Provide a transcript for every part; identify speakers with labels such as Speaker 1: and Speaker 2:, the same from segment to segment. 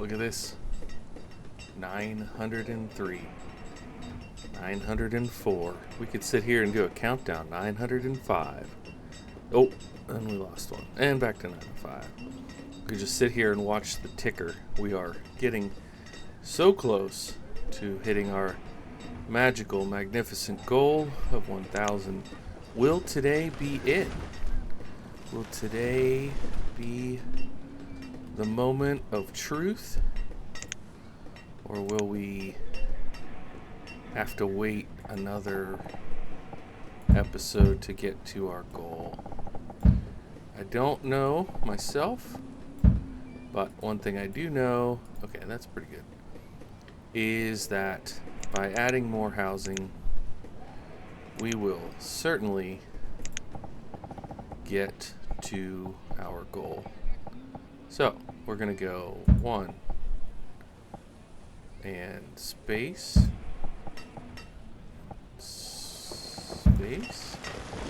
Speaker 1: Look at this. 903. 904. We could sit here and do a countdown. 905. Oh, and we lost one. And back to 905. We could just sit here and watch the ticker. We are getting so close to hitting our magical, magnificent goal of 1,000. Will today be it? Will today be the moment of truth? Or will we have to wait another episode to get to our goal? I don't know myself, but one thing I do know, okay, that's pretty good, is that by adding more housing, we will certainly get to our goal. So, we're going to go 1 and space. Space?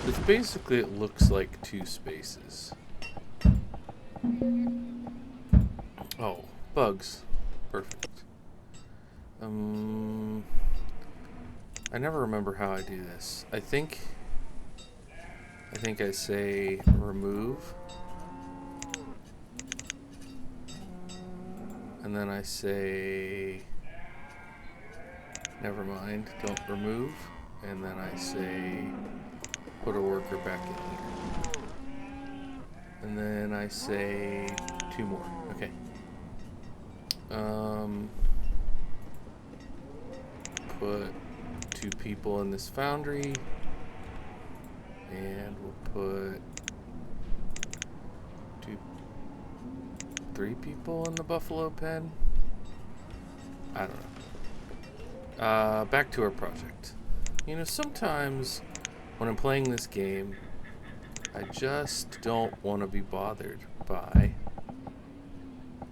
Speaker 1: It's basically, it looks like 2 spaces. Oh, bugs. Perfect. I never remember how I do this. I think I say remove. And then I say never mind, don't remove. And then I say put a worker back in here. And then I say 2 more. Okay. Put 2 people in this foundry. And we'll put 3 people in the buffalo pen. I don't know. Back to our project. You know, sometimes when I'm playing this game, I just don't want to be bothered by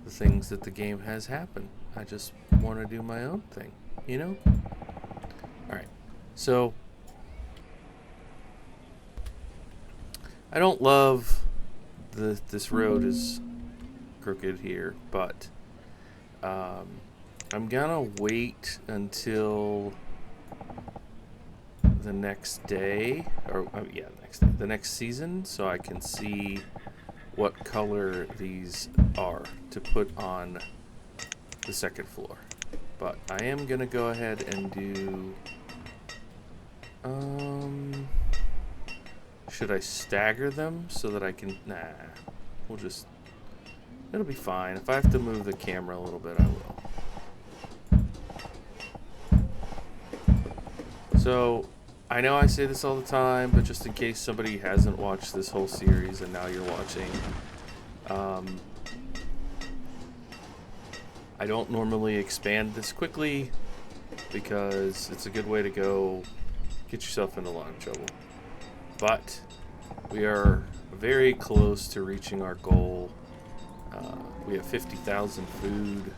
Speaker 1: the things that the game has happen. I just want to do my own thing, you know? Alright, so I don't love this road is crooked here, but I'm gonna wait until the next day, or the next season, so I can see what color these are to put on the second floor. But I am gonna go ahead and do should I stagger them so that I can it'll be fine. If I have to move the camera a little bit, I will. So I know I say this all the time, but just in case somebody hasn't watched this whole series and now you're watching, I don't normally expand this quickly because it's a good way to go get yourself into a lot of trouble. But we are very close to reaching our goal. We have 50,000 food.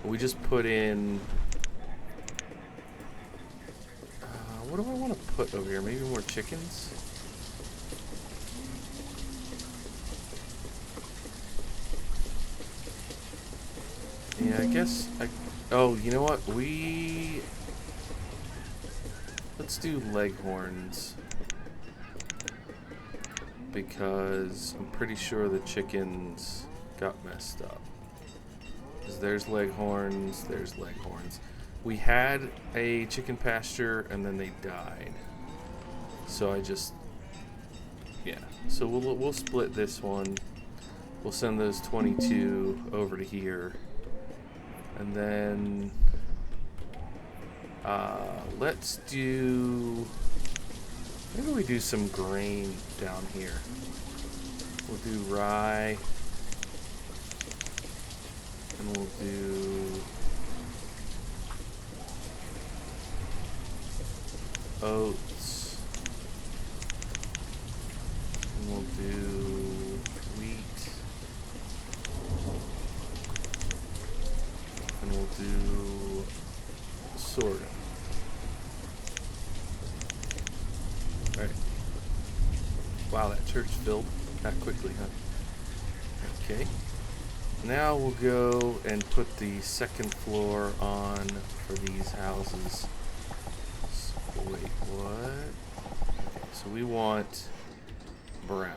Speaker 1: We just put in... what do I want to put over here? Maybe more chickens? Yeah, I guess... oh, you know what? Let's do leghorns. Because I'm pretty sure the chickens got messed up. Because there's leghorns, there's leghorns. We had a chicken pasture and then they died. So so we'll split this one. We'll send those 22 over to here. And then let's do, maybe we do some grain down here. We'll do rye. And we'll do oats. And we'll do wheat. And we'll do sorghum. Alright. Wow, that church filled that quickly, huh? Okay. Now we'll go and put the second floor on for these houses. So, wait, what? Okay, so we want brown.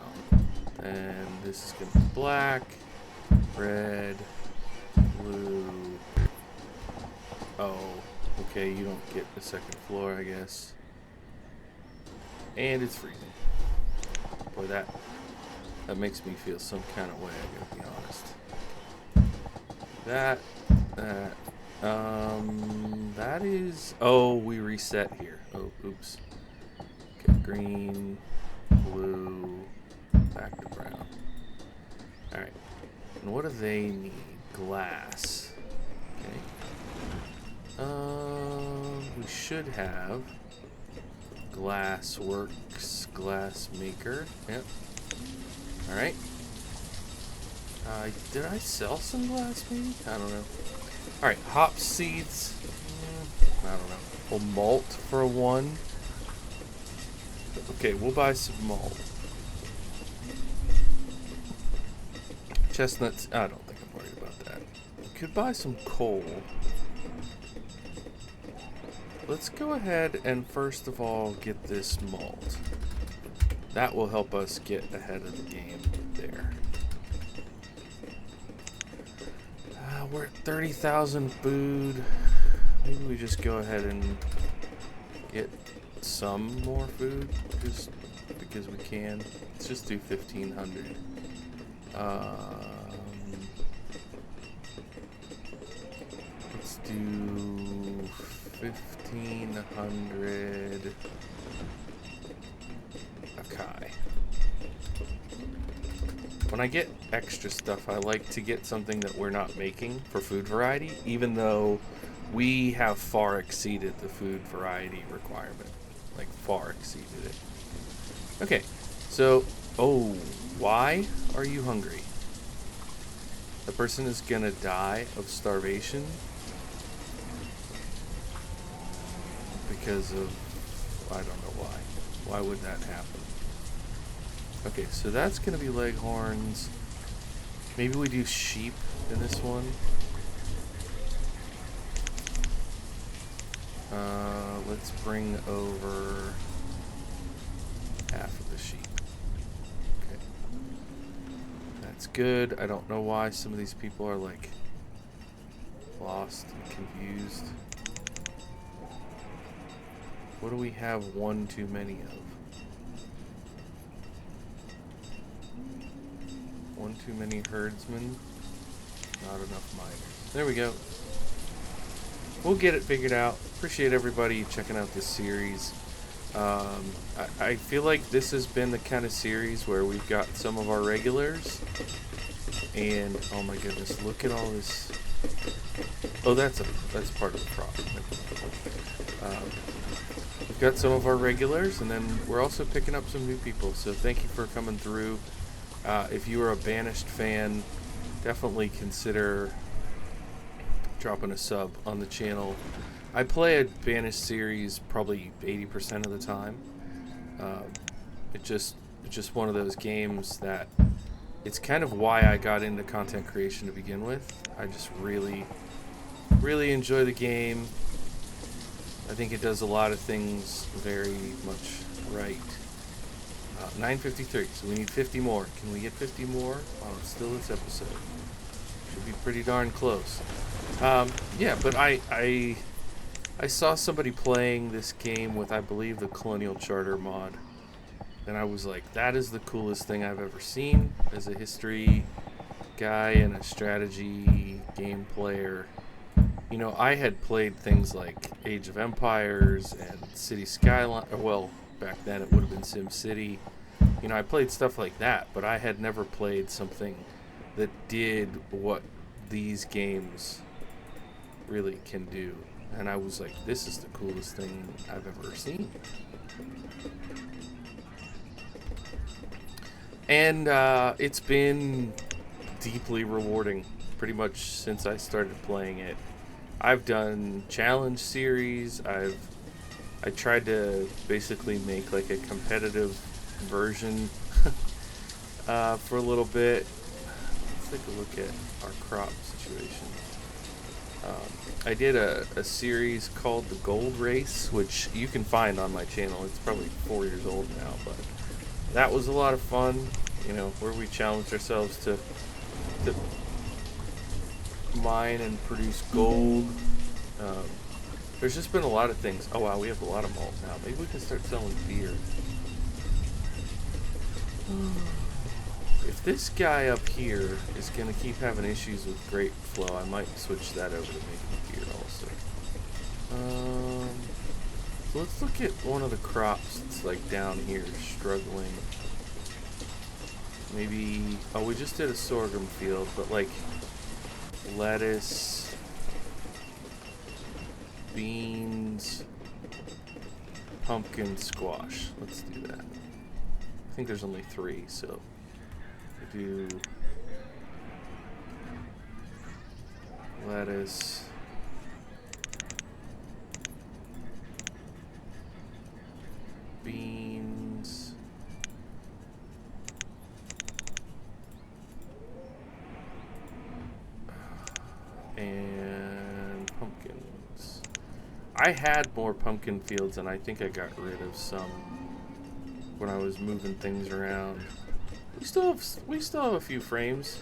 Speaker 1: And this is going to be black, red, blue. Oh, okay, you don't get the second floor, I guess. And it's freezing. Boy, that makes me feel some kind of way, I gotta be honest. That is... Oh, we reset here. Oh, oops. Okay, green, blue, back to brown. Alright. And what do they need? Glass. Okay. We should have glass works, glass maker. Yep. Alright. Did I sell some glass maybe? I don't know. Alright, hop seeds. I don't know. Well, malt for a 1. Okay, we'll buy some malt. Chestnuts. I don't think I'm worried about that. We could buy some coal. Let's go ahead and first of all get this malt. That will help us get ahead of the game there. We're at 30,000 food. Maybe we just go ahead and get some more food just because we can. Let's just do 1,500. Let's do 1,500 Akai. When I get extra stuff, I like to get something that we're not making for food variety, even though we have far exceeded the food variety requirement. Like, far exceeded it. Okay, so, oh, why are you hungry? The person is gonna die of starvation because of, I don't know why. Why would that happen? Okay, so that's gonna be leghorns. Maybe we do sheep in this one. Let's bring over half of the sheep. Okay. That's good. I don't know why some of these people are like lost and confused. What do we have one too many of? One too many herdsmen, not enough miners. There we go. We'll get it figured out. Appreciate everybody checking out this series. I feel like this has been the kind of series where we've got some of our regulars, and oh my goodness, look at all this. Oh, that's part of the problem. We've got some of our regulars, and then we're also picking up some new people. So thank you for coming through. If you are a Banished fan, definitely consider dropping a sub on the channel. I play a Banished series probably 80% of the time. It's just one of those games that it's kind of why I got into content creation to begin with. I just really enjoy the game. I think it does a lot of things very much right. 9:53, so we need 50 more. Can we get 50 more? Oh, it's still this episode. Should be pretty darn close. Yeah, but I saw somebody playing this game with, I believe, the Colonial Charter mod, and I was like, that is the coolest thing I've ever seen as a history guy and a strategy game player. You know, I had played things like Age of Empires and City Skyline, or well, back then it would have been Sim City. You know, I played stuff like that, but I had never played something that did what these games really can do. And I was like, this is the coolest thing I've ever seen. And it's been deeply rewarding pretty much since I started playing it. I've done challenge series. I tried to basically make like a competitive version for a little bit. What's take a look at our crop situation. I did a series called The Gold Race, which you can find on my channel. It's probably 4 years old now, but that was a lot of fun, you know, where we challenged ourselves to mine and produce gold. There's just been a lot of things. Oh wow, we have a lot of malt now. Maybe we can start selling beer. If this guy up here is going to keep having issues with grape flow, I might switch that over to making beer also. So let's look at one of the crops that's like down here struggling. Maybe, oh, we just did a sorghum field, but like lettuce, beans, pumpkin, squash. Let's do that. I think there's only 3, so we do lettuce, beans, and pumpkins. I had more pumpkin fields, and I think I got rid of some when I was moving things around. We still have a few frames.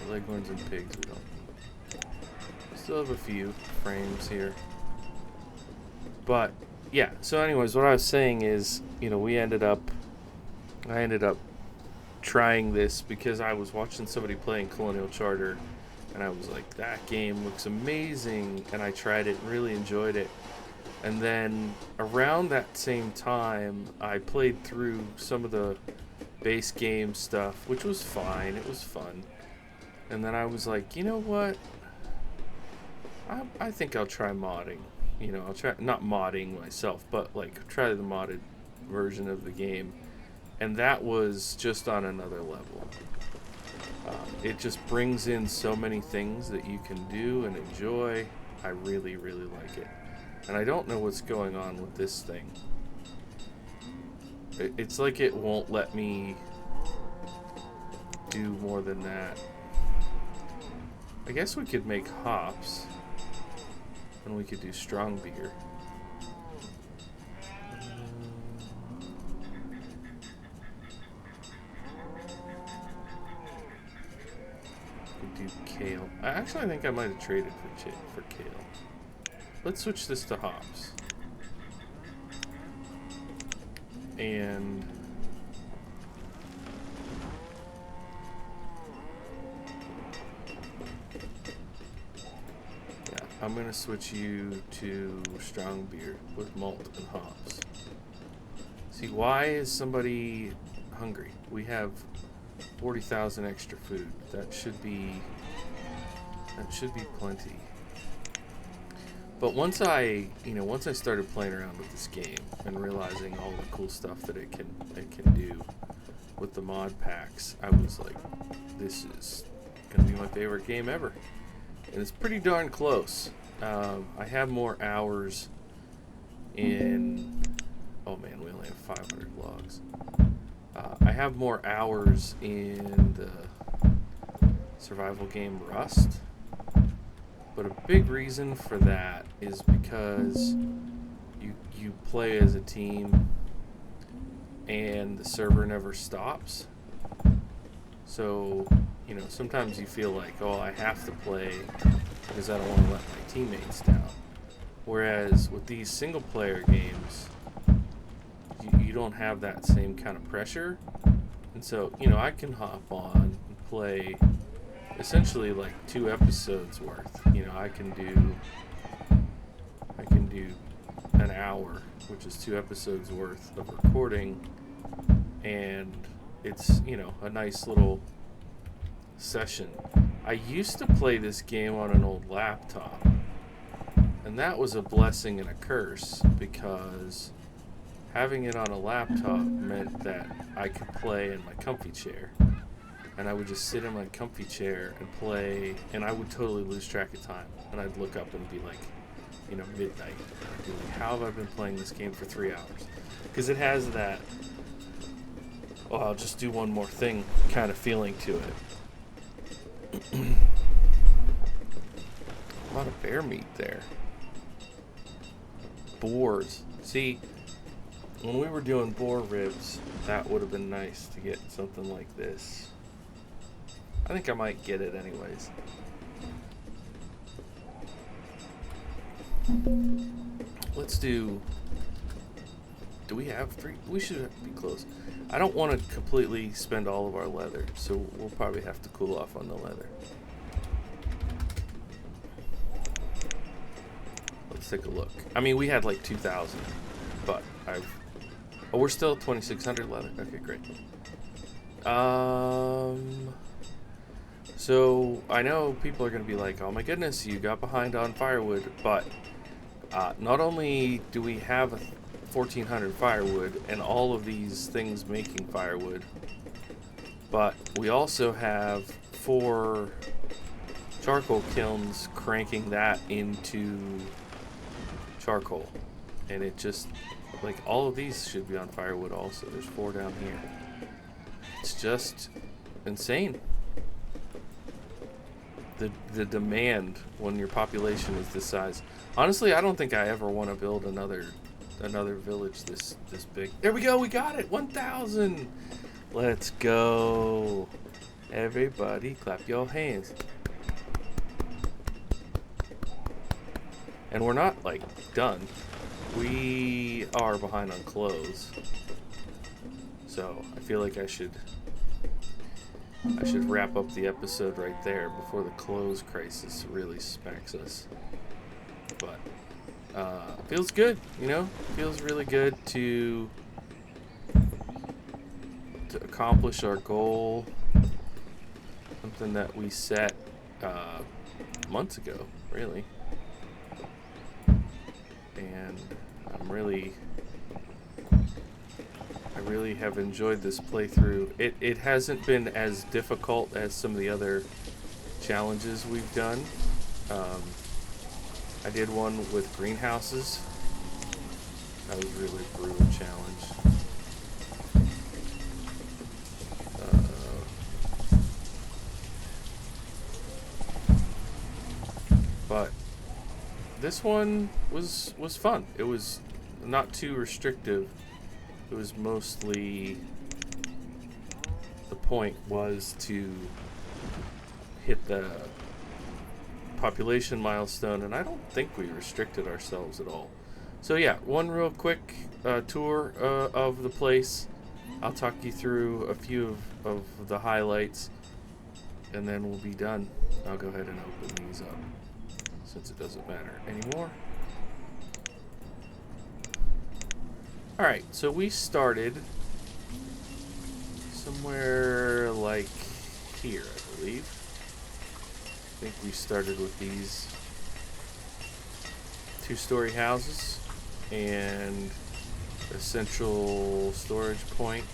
Speaker 1: Leghorns and pigs, we don't. We still have a few frames here. But yeah, so anyways, what I was saying is, you know, I ended up trying this because I was watching somebody playing Colonial Charter, and I was like, that game looks amazing, and I tried it and really enjoyed it. And then around that same time, I played through some of the base game stuff, which was fine. It was fun. And then I was like, you know what? I think I'll try modding. You know, I'll try, not modding myself, but like try the modded version of the game. And that was just on another level. It just brings in so many things that you can do and enjoy. I really, really like it. And I don't know what's going on with this thing. It's like it won't let me do more than that. I guess we could make hops. And we could do strong beer. We could do kale. Actually, I think I might have traded for kale. Let's switch this to hops. And yeah, I'm gonna switch you to strong beer with malt and hops. See, why is somebody hungry? We have 40,000 extra food. That should be plenty. But once I started playing around with this game and realizing all the cool stuff that it can do with the mod packs, I was like, this is gonna be my favorite game ever. And it's pretty darn close. I have more hours in. Oh man, we only have 500 logs. I have more hours in the survival game Rust. But a big reason for that is because you play as a team and the server never stops. So, you know, sometimes you feel like, oh, I have to play because I don't want to let my teammates down. Whereas with these single player games, you don't have that same kind of pressure. And so, you know, I can hop on and play essentially like 2 episodes worth. You know, I can do an hour, which is 2 episodes worth of recording, and it's, you know, a nice little session. I used to play this game on an old laptop, and that was a blessing and a curse, because having it on a laptop meant that I could play in my comfy chair. And I would just sit in my comfy chair and play, and I would totally lose track of time. And I'd look up and be like, you know, midnight. And I'd be like, how have I been playing this game for 3 hours? Because it has that, oh, I'll just do one more thing kind of feeling to it. A lot of bear meat there. Boars. See, when we were doing boar ribs, that would have been nice to get something like this. I think I might get it anyways. Let's do we have 3? We should be close. I don't want to completely spend all of our leather, so we'll probably have to cool off on the leather. Let's take a look. I mean, we had like 2,000, but oh, we're still at 2,600 leather. Okay, great. So I know people are going to be like, oh my goodness, you got behind on firewood, but not only do we have 1,400 firewood and all of these things making firewood, but we also have 4 charcoal kilns cranking that into charcoal. And it just, like, all of these should be on firewood also. There's 4 down here. It's just insane. The demand when your population is this size. Honestly, I don't think I ever want to build another village this big. There we go, we got it. 1,000. Let's go. Everybody clap your hands. And we're not like done. We are behind on clothes. So I feel like I should wrap up the episode right there before the clothes crisis really smacks us. But feels good, you know? Feels really good to accomplish our goal. Something that we set months ago, really. And I really have enjoyed this playthrough. It hasn't been as difficult as some of the other challenges we've done. I did one with greenhouses. That was a really brutal challenge. But this one was fun. It was not too restrictive. It was mostly, the point was to hit the population milestone, and I don't think we restricted ourselves at all. So yeah, one real quick tour of the place. I'll talk you through a few of the highlights, and then we'll be done. I'll go ahead and open these up, since it doesn't matter anymore. Alright, so we started somewhere like here, I believe. I think we started with these 2-story houses and a central storage point.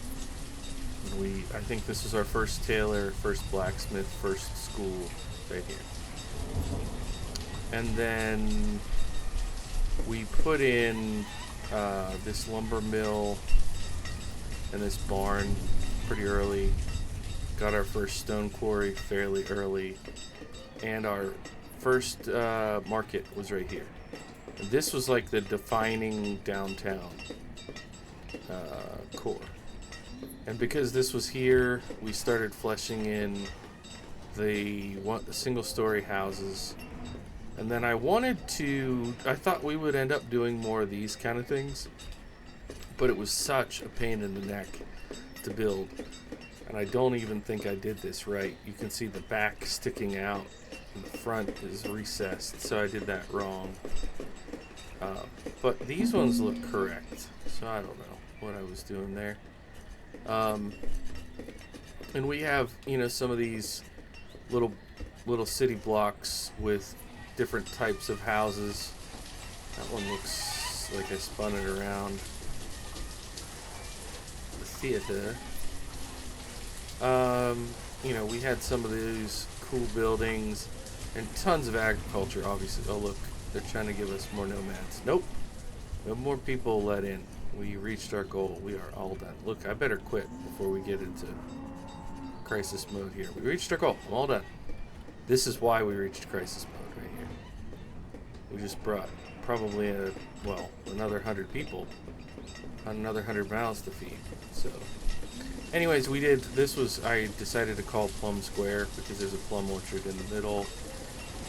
Speaker 1: And I think this was our first tailor, first blacksmith, first school right here. And then we put in this lumber mill and this barn pretty early. Got our first stone quarry fairly early. And our first market was right here. And this was like the defining downtown core. And because this was here, we started fleshing in the single-story houses. And then I thought we would end up doing more of these kind of things, but it was such a pain in the neck to build. And I don't even think I did this right. You can see the back sticking out and the front is recessed, so I did that wrong. But these ones look correct, so I don't know what I was doing there. And we have, some of these little city blocks with different types of houses. That one looks like I spun it around. The theater. We had some of these cool buildings and tons of agriculture, obviously. Oh, look, they're trying to give us more nomads. Nope. No more people let in. We reached our goal. We are all done. Look, I better quit before we get into crisis mode here. We reached our goal. I'm all done. This is why we reached crisis mode right here. We just brought probably another 100 people, another 100 mouths to feed. So, anyways, I decided to call Plum Square because there's a plum orchard in the middle.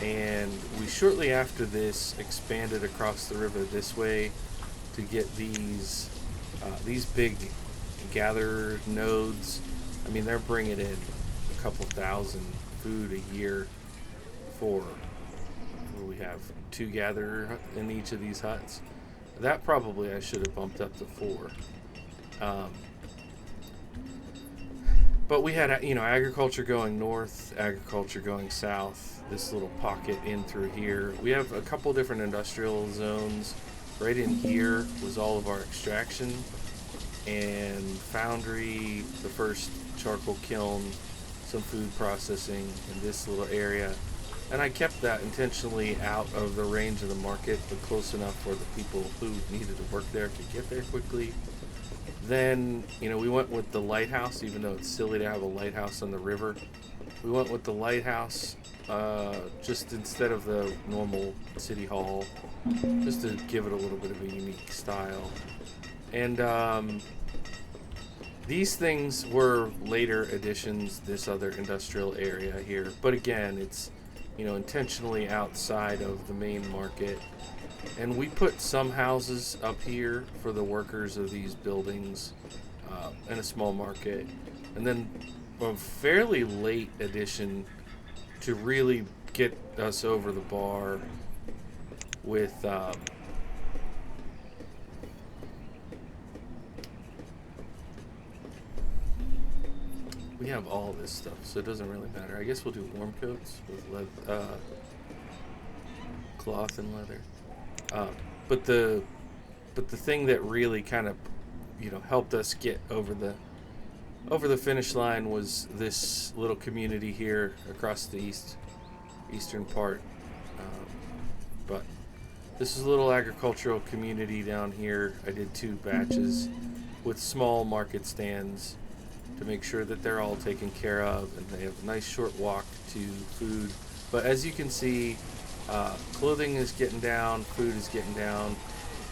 Speaker 1: And we shortly after this expanded across the river this way to get these big gather nodes. I mean, they're bringing in a couple thousand food a year for. We have 2 gather in each of these huts. That probably I should have bumped up to 4. But we had, agriculture going north, agriculture going south, this little pocket in through here. We have a couple different industrial zones. Right in here was all of our extraction and foundry, the first charcoal kiln, some food processing in this little area. And I kept that intentionally out of the range of the market, but close enough for the people who needed to work there could get there quickly. Then, we went with the lighthouse, even though it's silly to have a lighthouse on the river. We went with the lighthouse just instead of the normal city hall, just to give it a little bit of a unique style. And these things were later additions, this other industrial area here. But again, it's, intentionally outside of the main market. And we put some houses up here for the workers of these buildings and a small market. And then a fairly late addition to really get us over the bar with we have all this stuff, so it doesn't really matter. I guess we'll do warm coats with cloth and leather. But the thing that really kind of helped us get over the finish line was this little community here across the eastern part. But this is a little agricultural community down here. I did 2 batches with small market stands to make sure that they're all taken care of and they have a nice short walk to food. But as you can see, clothing is getting down, food is getting down.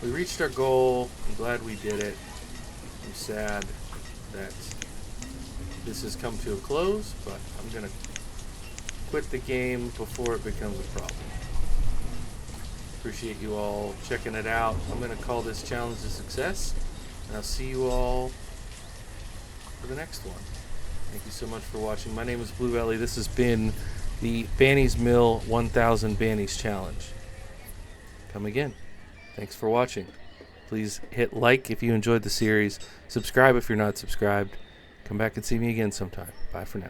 Speaker 1: We reached our goal. I'm glad we did it. I'm sad that this has come to a close, but I'm going to quit the game before it becomes a problem. Appreciate you all checking it out. I'm going to call this challenge a success, and I'll see you all for the next one. Thank you so much for watching. My name is Blue Valley. This has been the Bannies Mill 1000 Bannies Challenge. Come again. Thanks for watching. Please hit like if you enjoyed the series. Subscribe if you're not subscribed. Come back and see me again sometime. Bye for now.